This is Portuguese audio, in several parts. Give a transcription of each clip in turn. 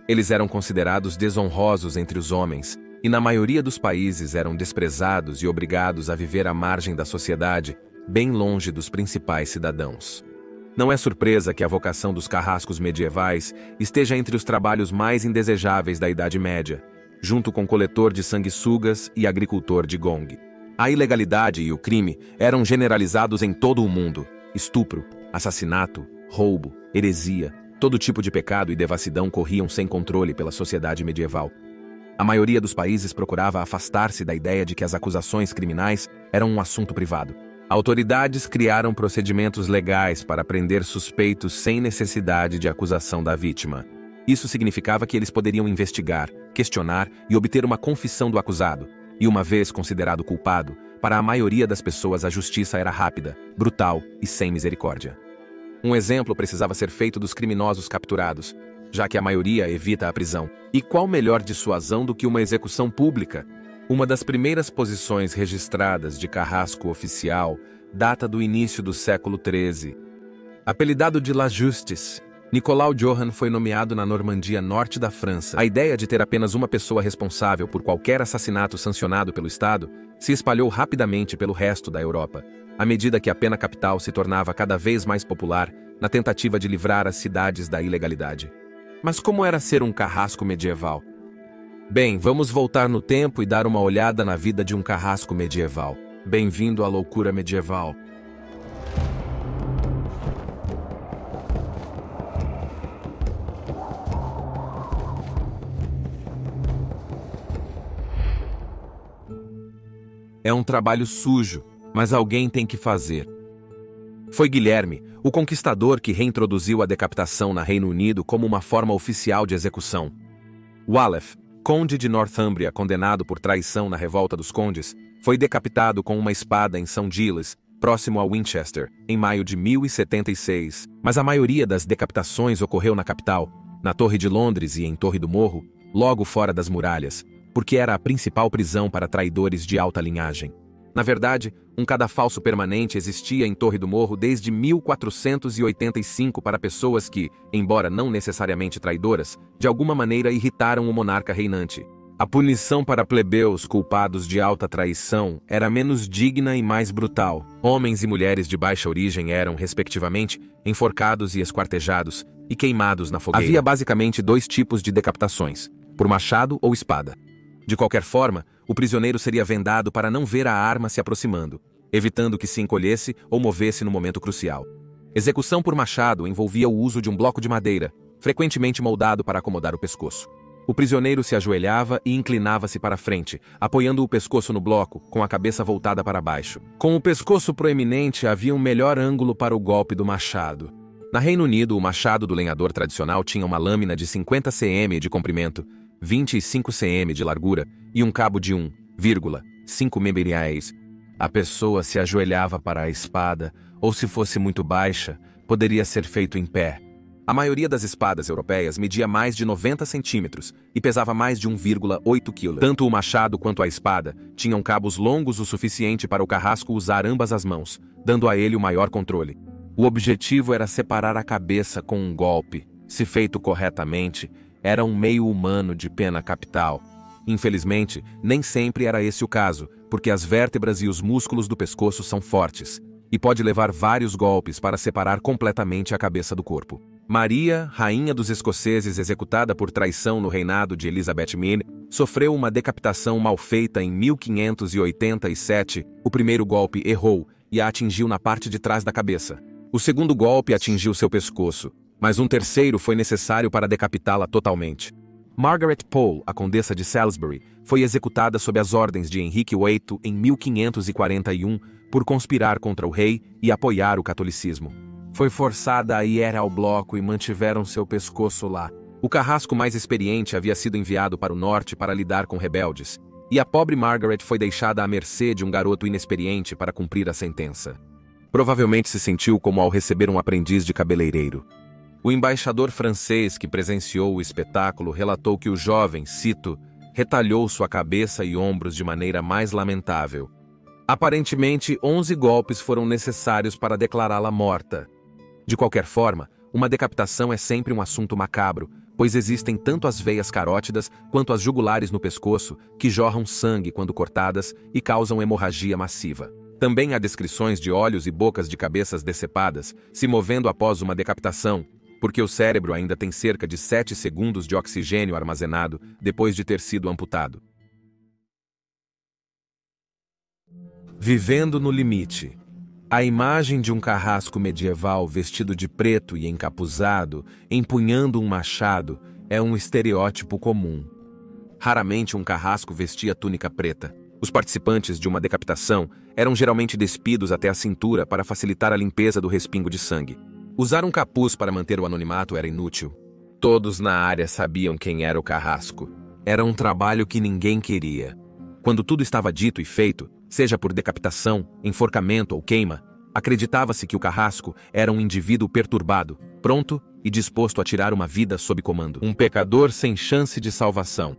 Eles eram considerados desonrosos entre os homens, e na maioria dos países eram desprezados e obrigados a viver à margem da sociedade, bem longe dos principais cidadãos. Não é surpresa que a vocação dos carrascos medievais esteja entre os trabalhos mais indesejáveis da Idade Média, junto com coletor de sanguessugas e agricultor de gong. A ilegalidade e o crime eram generalizados em todo o mundo. Estupro, assassinato, roubo, heresia, todo tipo de pecado e devassidão corriam sem controle pela sociedade medieval. A maioria dos países procurava afastar-se da ideia de que as acusações criminais eram um assunto privado. Autoridades criaram procedimentos legais para prender suspeitos sem necessidade de acusação da vítima. Isso significava que eles poderiam investigar, questionar e obter uma confissão do acusado. E uma vez considerado culpado, para a maioria das pessoas a justiça era rápida, brutal e sem misericórdia. Um exemplo precisava ser feito dos criminosos capturados, já que a maioria evita a prisão. E qual melhor dissuasão do que uma execução pública? Uma das primeiras posições registradas de carrasco oficial data do início do século XIII. Apelidado de La Justice, Nicolau Johann foi nomeado na Normandia norte da França. A ideia de ter apenas uma pessoa responsável por qualquer assassinato sancionado pelo Estado se espalhou rapidamente pelo resto da Europa, à medida que a pena capital se tornava cada vez mais popular na tentativa de livrar as cidades da ilegalidade. Mas como era ser um carrasco medieval? Bem, vamos voltar no tempo e dar uma olhada na vida de um carrasco medieval. Bem-vindo à loucura medieval. É um trabalho sujo, mas alguém tem que fazer. Foi Guilherme, o conquistador, que reintroduziu a decapitação na Reino Unido como uma forma oficial de execução. Waleth, conde de Northumbria, condenado por traição na Revolta dos Condes, foi decapitado com uma espada em São Giles, próximo a Winchester, em maio de 1076. Mas a maioria das decapitações ocorreu na capital, na Torre de Londres e em Torre do Morro, logo fora das muralhas, porque era a principal prisão para traidores de alta linhagem. Na verdade, um cadafalso permanente existia em Torre do Morro desde 1485 para pessoas que, embora não necessariamente traidoras, de alguma maneira irritaram o monarca reinante. A punição para plebeus culpados de alta traição era menos digna e mais brutal. Homens e mulheres de baixa origem eram, respectivamente, enforcados e esquartejados e queimados na fogueira. Havia basicamente dois tipos de decapitações, por machado ou espada. De qualquer forma, o prisioneiro seria vendado para não ver a arma se aproximando, evitando que se encolhesse ou movesse no momento crucial. Execução por machado envolvia o uso de um bloco de madeira, frequentemente moldado para acomodar o pescoço. O prisioneiro se ajoelhava e inclinava-se para frente, apoiando o pescoço no bloco, com a cabeça voltada para baixo. Com o pescoço proeminente, havia um melhor ângulo para o golpe do machado. Na Reino Unido, o machado do lenhador tradicional tinha uma lâmina de 50 cm de comprimento, 25 cm de largura e um cabo de 1,5 mm. A pessoa se ajoelhava para a espada, ou se fosse muito baixa, poderia ser feito em pé. A maioria das espadas europeias media mais de 90 centímetros e pesava mais de 1,8 kg. Tanto o machado quanto a espada tinham cabos longos o suficiente para o carrasco usar ambas as mãos, dando a ele o maior controle. O objetivo era separar a cabeça com um golpe. Se feito corretamente, era um meio humano de pena capital. Infelizmente, nem sempre era esse o caso, porque as vértebras e os músculos do pescoço são fortes, e pode levar vários golpes para separar completamente a cabeça do corpo. Maria, rainha dos escoceses executada por traição no reinado de Elizabeth Mine, sofreu uma decapitação mal feita em 1587. O primeiro golpe errou e a atingiu na parte de trás da cabeça. O segundo golpe atingiu seu pescoço, mas um terceiro foi necessário para decapitá-la totalmente. Margaret Pole, a condessa de Salisbury, foi executada sob as ordens de Henrique VIII em 1541 por conspirar contra o rei e apoiar o catolicismo. Foi forçada a ir ao bloco e mantiveram seu pescoço lá. O carrasco mais experiente havia sido enviado para o norte para lidar com rebeldes, e a pobre Margaret foi deixada à mercê de um garoto inexperiente para cumprir a sentença. Provavelmente se sentiu como ao receber um aprendiz de cabeleireiro. O embaixador francês que presenciou o espetáculo relatou que o jovem, cito, retalhou sua cabeça e ombros de maneira mais lamentável. Aparentemente, 11 golpes foram necessários para declará-la morta. De qualquer forma, uma decapitação é sempre um assunto macabro, pois existem tanto as veias carótidas quanto as jugulares no pescoço, que jorram sangue quando cortadas e causam hemorragia massiva. Também há descrições de olhos e bocas de cabeças decepadas, se movendo após uma decapitação, porque o cérebro ainda tem cerca de 7 segundos de oxigênio armazenado depois de ter sido amputado. Vivendo no limite. A imagem de um carrasco medieval vestido de preto e encapuzado, empunhando um machado, é um estereótipo comum. Raramente um carrasco vestia túnica preta. Os participantes de uma decapitação eram geralmente despidos até a cintura para facilitar a limpeza do respingo de sangue. Usar um capuz para manter o anonimato era inútil. Todos na área sabiam quem era o carrasco. Era um trabalho que ninguém queria. Quando tudo estava dito e feito, seja por decapitação, enforcamento ou queima, acreditava-se que o carrasco era um indivíduo perturbado, pronto e disposto a tirar uma vida sob comando. Um pecador sem chance de salvação.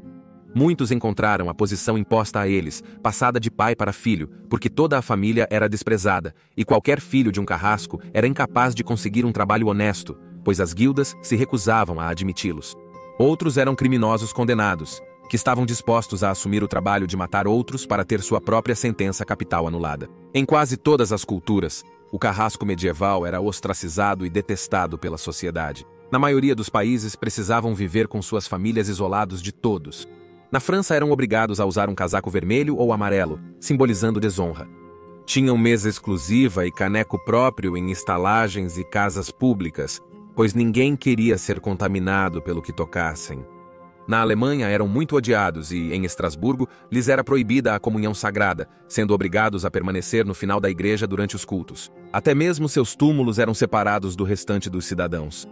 Muitos encontraram a posição imposta a eles, passada de pai para filho, porque toda a família era desprezada, e qualquer filho de um carrasco era incapaz de conseguir um trabalho honesto, pois as guildas se recusavam a admiti-los. Outros eram criminosos condenados, que estavam dispostos a assumir o trabalho de matar outros para ter sua própria sentença capital anulada. Em quase todas as culturas, o carrasco medieval era ostracizado e detestado pela sociedade. Na maioria dos países, precisavam viver com suas famílias isolados de todos. Na França, eram obrigados a usar um casaco vermelho ou amarelo, simbolizando desonra. Tinham mesa exclusiva e caneco próprio em estalagens e casas públicas, pois ninguém queria ser contaminado pelo que tocassem. Na Alemanha eram muito odiados e, em Estrasburgo, lhes era proibida a comunhão sagrada, sendo obrigados a permanecer no final da igreja durante os cultos. Até mesmo seus túmulos eram separados do restante dos cidadãos.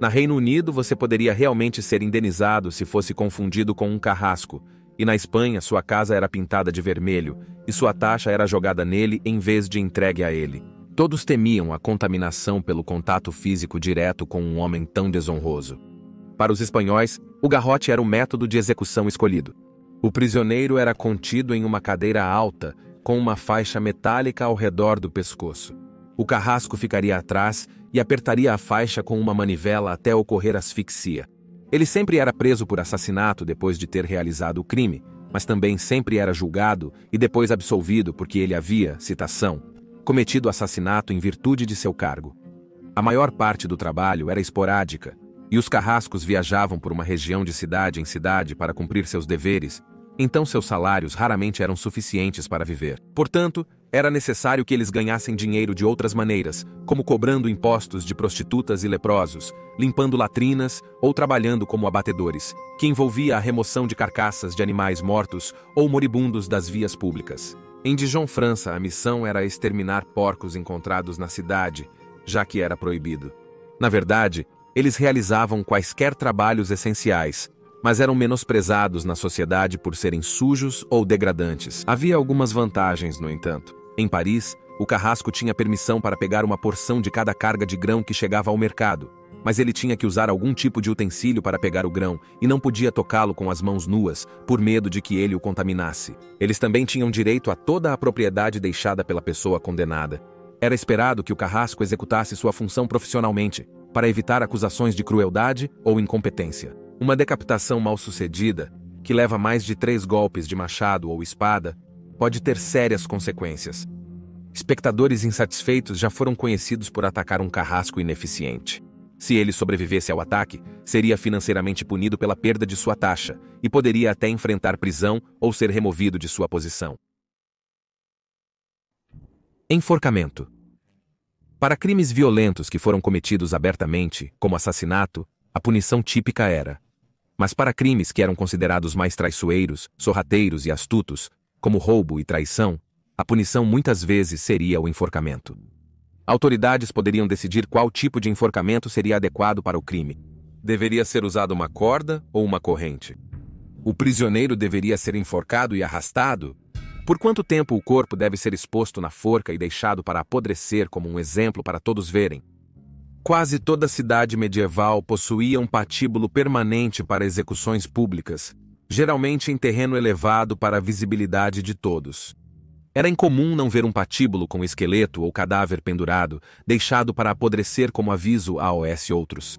Na Reino Unido, você poderia realmente ser indenizado se fosse confundido com um carrasco, e na Espanha sua casa era pintada de vermelho, e sua taxa era jogada nele em vez de entregue a ele. Todos temiam a contaminação pelo contato físico direto com um homem tão desonroso. Para os espanhóis, o garrote era o método de execução escolhido. O prisioneiro era contido em uma cadeira alta, com uma faixa metálica ao redor do pescoço. O carrasco ficaria atrás e apertaria a faixa com uma manivela até ocorrer asfixia. Ele sempre era preso por assassinato depois de ter realizado o crime, mas também sempre era julgado e depois absolvido porque ele havia, citação, cometido assassinato em virtude de seu cargo. A maior parte do trabalho era esporádica, e os carrascos viajavam por uma região de cidade em cidade para cumprir seus deveres, então seus salários raramente eram suficientes para viver. Portanto, era necessário que eles ganhassem dinheiro de outras maneiras, como cobrando impostos de prostitutas e leprosos, limpando latrinas ou trabalhando como abatedores, que envolvia a remoção de carcaças de animais mortos ou moribundos das vias públicas. Em Dijon, França, a missão era exterminar porcos encontrados na cidade, já que era proibido. Na verdade, eles realizavam quaisquer trabalhos essenciais, mas eram menosprezados na sociedade por serem sujos ou degradantes. Havia algumas vantagens, no entanto. Em Paris, o carrasco tinha permissão para pegar uma porção de cada carga de grão que chegava ao mercado, mas ele tinha que usar algum tipo de utensílio para pegar o grão e não podia tocá-lo com as mãos nuas, por medo de que ele o contaminasse. Eles também tinham direito a toda a propriedade deixada pela pessoa condenada. Era esperado que o carrasco executasse sua função profissionalmente, para evitar acusações de crueldade ou incompetência. Uma decapitação mal-sucedida, que leva mais de 3 golpes de machado ou espada, pode ter sérias consequências. Espectadores insatisfeitos já foram conhecidos por atacar um carrasco ineficiente. Se ele sobrevivesse ao ataque, seria financeiramente punido pela perda de sua taxa e poderia até enfrentar prisão ou ser removido de sua posição. Enforcamento. Para crimes violentos que foram cometidos abertamente, como assassinato, a punição típica era. Mas para crimes que eram considerados mais traiçoeiros, sorrateiros e astutos, como roubo e traição, a punição muitas vezes seria o enforcamento. Autoridades poderiam decidir qual tipo de enforcamento seria adequado para o crime. Deveria ser usada uma corda ou uma corrente? O prisioneiro deveria ser enforcado e arrastado? Por quanto tempo o corpo deve ser exposto na forca e deixado para apodrecer como um exemplo para todos verem? Quase toda cidade medieval possuía um patíbulo permanente para execuções públicas, geralmente em terreno elevado para a visibilidade de todos. Era incomum não ver um patíbulo com esqueleto ou cadáver pendurado, deixado para apodrecer como aviso a outros.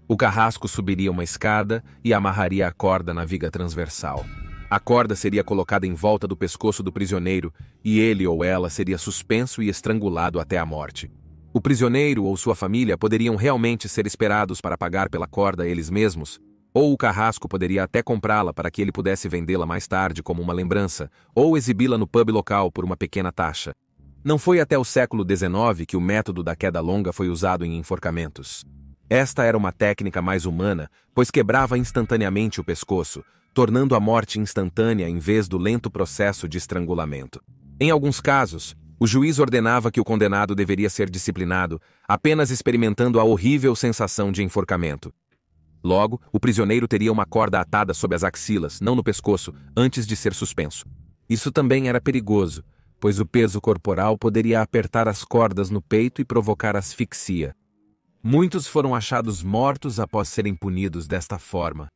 O carrasco subiria uma escada e amarraria a corda na viga transversal. A corda seria colocada em volta do pescoço do prisioneiro e ele ou ela seria suspenso e estrangulado até a morte. O prisioneiro ou sua família poderiam realmente ser esperados para pagar pela corda eles mesmos, ou o carrasco poderia até comprá-la para que ele pudesse vendê-la mais tarde como uma lembrança, ou exibi-la no pub local por uma pequena taxa. Não foi até o século XIX que o método da queda longa foi usado em enforcamentos. Esta era uma técnica mais humana, pois quebrava instantaneamente o pescoço, tornando a morte instantânea em vez do lento processo de estrangulamento. Em alguns casos, o juiz ordenava que o condenado deveria ser disciplinado, apenas experimentando a horrível sensação de enforcamento. Logo, o prisioneiro teria uma corda atada sob as axilas, não no pescoço, antes de ser suspenso. Isso também era perigoso, pois o peso corporal poderia apertar as cordas no peito e provocar asfixia. Muitos foram achados mortos após serem punidos desta forma.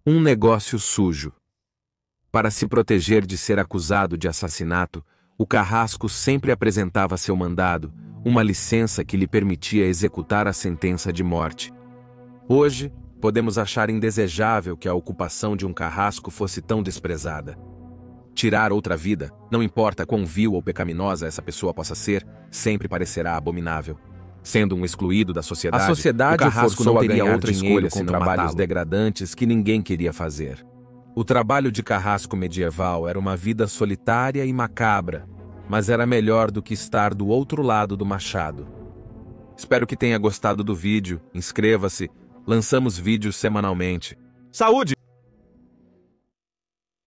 Um negócio sujo. Para se proteger de ser acusado de assassinato, o carrasco sempre apresentava seu mandado, uma licença que lhe permitia executar a sentença de morte. Hoje, podemos achar indesejável que a ocupação de um carrasco fosse tão desprezada. Tirar outra vida, não importa quão vil ou pecaminosa essa pessoa possa ser, sempre parecerá abominável. Sendo um excluído da sociedade, o carrasco não teria outra escolha com trabalhos degradantes que ninguém queria fazer. O trabalho de carrasco medieval era uma vida solitária e macabra, mas era melhor do que estar do outro lado do machado. Espero que tenha gostado do vídeo, inscreva-se, lançamos vídeos semanalmente. Saúde!